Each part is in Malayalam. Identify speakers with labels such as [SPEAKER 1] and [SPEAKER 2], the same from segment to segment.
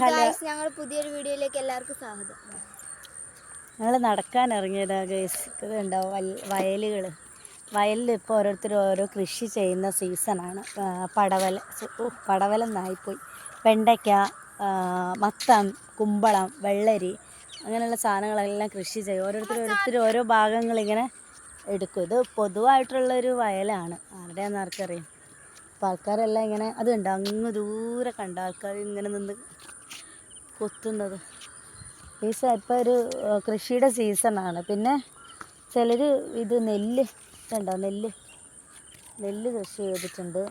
[SPEAKER 1] ഞങ്ങൾ പുതിയൊരു വീഡിയോയിലേക്ക് എല്ലാവർക്കും സ്വാഗതം.
[SPEAKER 2] ഞങ്ങൾ നടക്കാൻ ഇറങ്ങിയതാ ഗൈസ്. ഇതുണ്ടാവും വയലിൽ ഇപ്പോൾ ഓരോരുത്തർ ഓരോ കൃഷി ചെയ്യുന്ന സീസണാണ്. പടവലെന്നായിപ്പോയി. വെണ്ടയ്ക്ക, മത്തം, കുമ്പളം, വെള്ളരി അങ്ങനെയുള്ള സാധനങ്ങളെല്ലാം കൃഷി ചെയ്യും. ഓരോരുത്തർ ഓരോ ഭാഗങ്ങളിങ്ങനെ എടുക്കും. ഇത് പൊതുവായിട്ടുള്ളൊരു വയലാണ്. ആരുടെയാണെന്ന് ആർക്കറിയാം. അപ്പോൾ ആൾക്കാരെല്ലാം ഇങ്ങനെ അതുണ്ട്, അങ്ങ് ദൂരെ കണ്ട ആൾക്കാർ ഇങ്ങനെ നിന്ന് കൊത്തുന്നത്. ഇപ്പോൾ ഒരു കൃഷിയുടെ സീസണാണ്. പിന്നെ ചിലർ ഇത് നെല്ല് കൃഷി ചെയ്തിട്ടുണ്ട്.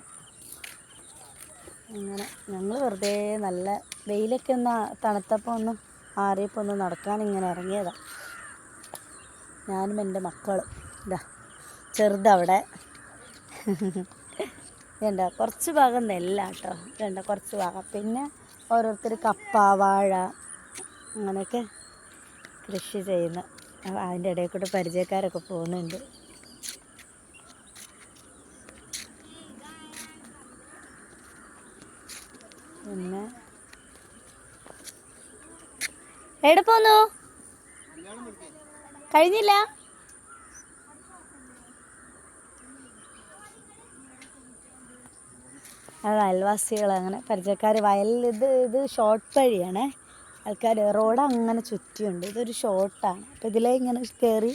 [SPEAKER 2] അങ്ങനെ ഞങ്ങൾ വെറുതെ നല്ല വെയിലൊക്കെ ഒന്ന് തണുത്തപ്പോൾ ഒന്ന് ആറിയപ്പോൾ ഒന്ന് നടക്കാൻ ഇങ്ങനെ ഇറങ്ങിയതാണ്. ഞാനും എൻ്റെ മക്കളും. ചെറുതവിടെ ഇതുണ്ട, കുറച്ച് ഭാഗം നെല്ലാട്ടോ. ഇതുണ്ട കുറച്ച് ഭാഗം. പിന്നെ ഓരോരുത്തർ കപ്പ, വാഴ അങ്ങനെയൊക്കെ കൃഷി ചെയ്യുന്ന. അതിൻ്റെ ഇടയിൽ കൂടെ പരിചയക്കാരൊക്കെ പോകുന്നുണ്ട്. പിന്നെ എവിടെ പോന്നു? കഴിഞ്ഞില്ല? അത് അയൽവാസികൾ, അങ്ങനെ പരിചയക്കാർ. വയലിൽ ഇത് ഷോർട്ട് വഴിയാണേ. ആൾക്കാർ റോഡ് അങ്ങനെ ചുറ്റിയുണ്ട്. ഇതൊരു ഷോർട്ടാണ്. അപ്പോൾ ഇതിലേ ഇങ്ങനെ കയറി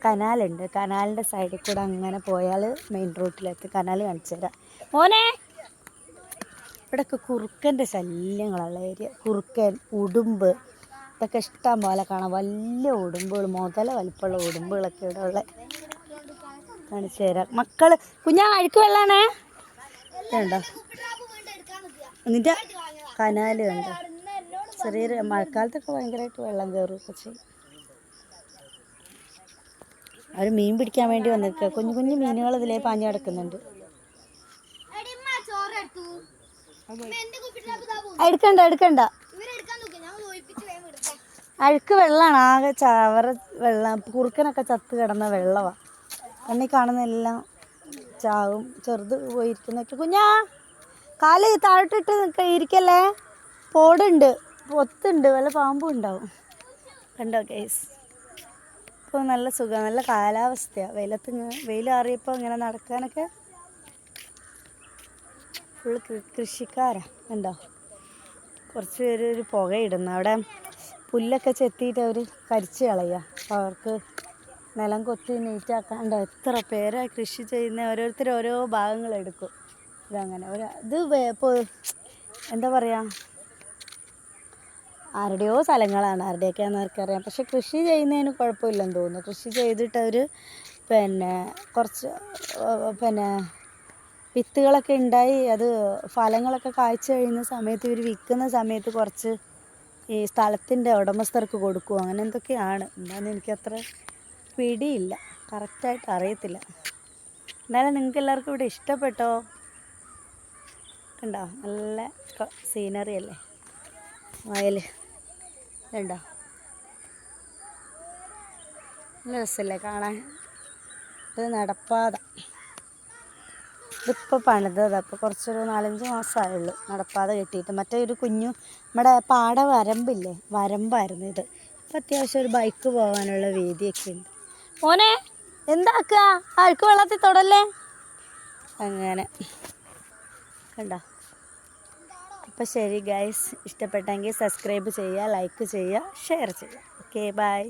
[SPEAKER 2] കനാലുണ്ട്. കനാലിൻ്റെ സൈഡിൽ കൂടെ അങ്ങനെ പോയാൽ മെയിൻ റൂട്ടിലെത്തി. കനാൽ കാണിച്ചു തരാം മോനെ. ഇവിടെയൊക്കെ കുറുക്കൻ്റെ ശല്യങ്ങളുള്ള ഏരിയ. കുറുക്കൻ, ഉടുമ്പ് ഇതൊക്കെ ഇഷ്ടം പോലെ കാണാം. വലിയ ഉടുമ്പുകൾ, മുതല വലിപ്പമുള്ള ഉടുമ്പുകളൊക്കെ ഇവിടെ ഉള്ള. കാണിച്ചു തരാം. മക്കൾ കുഞ്ഞാ അഴുക്ക് വെള്ളാണേ. ഇതുണ്ടോ എന്നിട്ട് കനാല് കണ്ടോ? ചെറിയൊരു മഴക്കാലത്തൊക്കെ ഭയങ്കരമായിട്ട് വെള്ളം കയറുകയൊക്കെ ചെയ്യും. അവർ മീൻ പിടിക്കാൻ വേണ്ടി വന്നിരിക്കുക. കുഞ്ഞു കുഞ്ഞു മീനുകൾ ഇതിലേ പാഞ്ഞു കിടക്കുന്നുണ്ട്. എടുക്കണ്ട അഴുക്ക് വെള്ളമാണ്. ആകെ ചവറ വെള്ളം. കുറുക്കനൊക്കെ ചത്ത് കിടന്ന വെള്ളമാണ്. കണ്ണി കാണുന്നതെല്ലാം ചാവും. ചെറുത് പോയിരിക്കുന്നൊക്കെ. കുഞ്ഞാ കാല് താഴോട്ടിട്ട് ഇരിക്കല്ലേ. പോടുണ്ട്, പൊത്തുണ്ട്, വല്ല പാമ്പും ഉണ്ടാവും. കണ്ടോ ഗൈസ്? ഇപ്പോൾ നല്ല സുഖം, നല്ല കാലാവസ്ഥയാണ്. വെയിലാറിയപ്പോൾ ഇങ്ങനെ നടക്കാനൊക്കെ. ഫുൾ കൃഷിക്കാരാണ്. കണ്ടോ? കുറച്ച് പേര് ഒരു പുകയിടുന്നു. അവിടെ പുല്ലൊക്കെ ചെത്തിയിട്ട് അവർ കരിച്ച് കളയുക. അപ്പോൾ അവർക്ക് നിലം കൊത്തി നീറ്റാക്കാണ്ടോ. എത്ര പേരാണ് കൃഷി ചെയ്യുന്ന. ഓരോരുത്തർ ഓരോ ഭാഗങ്ങളെടുക്കും. ഇതങ്ങനെ ഇത് ഇപ്പോൾ എന്താ പറയുക, ആരുടെയോ സ്ഥലങ്ങളാണ്. ആരുടെയൊക്കെയാണെന്ന് ആർക്കറിയാം. പക്ഷെ കൃഷി ചെയ്യുന്നതിന് കുഴപ്പമില്ലെന്ന് തോന്നുന്നു. കൃഷി ചെയ്തിട്ട് അവർ കുറച്ച് വിത്തുകളൊക്കെ ഉണ്ടായി അത് ഫലങ്ങളൊക്കെ കായ്ച്ചു കഴിയുന്ന സമയത്ത് ഇവർ വിൽക്കുന്ന സമയത്ത് കുറച്ച് ഈ സ്ഥലത്തിൻ്റെ ഉടമസ്ഥർക്ക് കൊടുക്കും. അങ്ങനെ എന്തൊക്കെയാണ്. എന്താണെന്ന് എനിക്കത്ര പിടിയില്ല, കറക്റ്റായിട്ട് അറിയത്തില്ല. എന്നാലും നിങ്ങൾക്ക് എല്ലാവർക്കും ഇവിടെ ഇഷ്ടപ്പെട്ടോ? കണ്ടോ? നല്ല സീനറി അല്ലേ വയൽ. കണ്ടോ? നല്ല രസമല്ലേ കാണാൻ? ഇത് നടപ്പാത. ഇതിപ്പോൾ പണിതതാണ്. അപ്പോൾ കുറച്ചൊരു 4-5 മാസമായുള്ളൂ നടപ്പാത കെട്ടിയിട്ട്. മറ്റേ ഒരു കുഞ്ഞു നമ്മുടെ വരമ്പായിരുന്നു ഇത്. അപ്പോൾ അത്യാവശ്യം ഒരു ബൈക്ക് പോകാനുള്ള വീതിയൊക്കെ ഉണ്ട്. മോനെ എന്താക്കുക? അഴുക്ക് വെള്ളത്തിൽ തൊടല്ലേ. അങ്ങനെ കണ്ടോ? അപ്പോൾ ശരി ഗൈസ്, ഇഷ്ടപ്പെട്ടെങ്കിൽ സബ്സ്ക്രൈബ് ചെയ്യുക, ലൈക്ക് ചെയ്യുക, ഷെയർ ചെയ്യുക. Okay, by.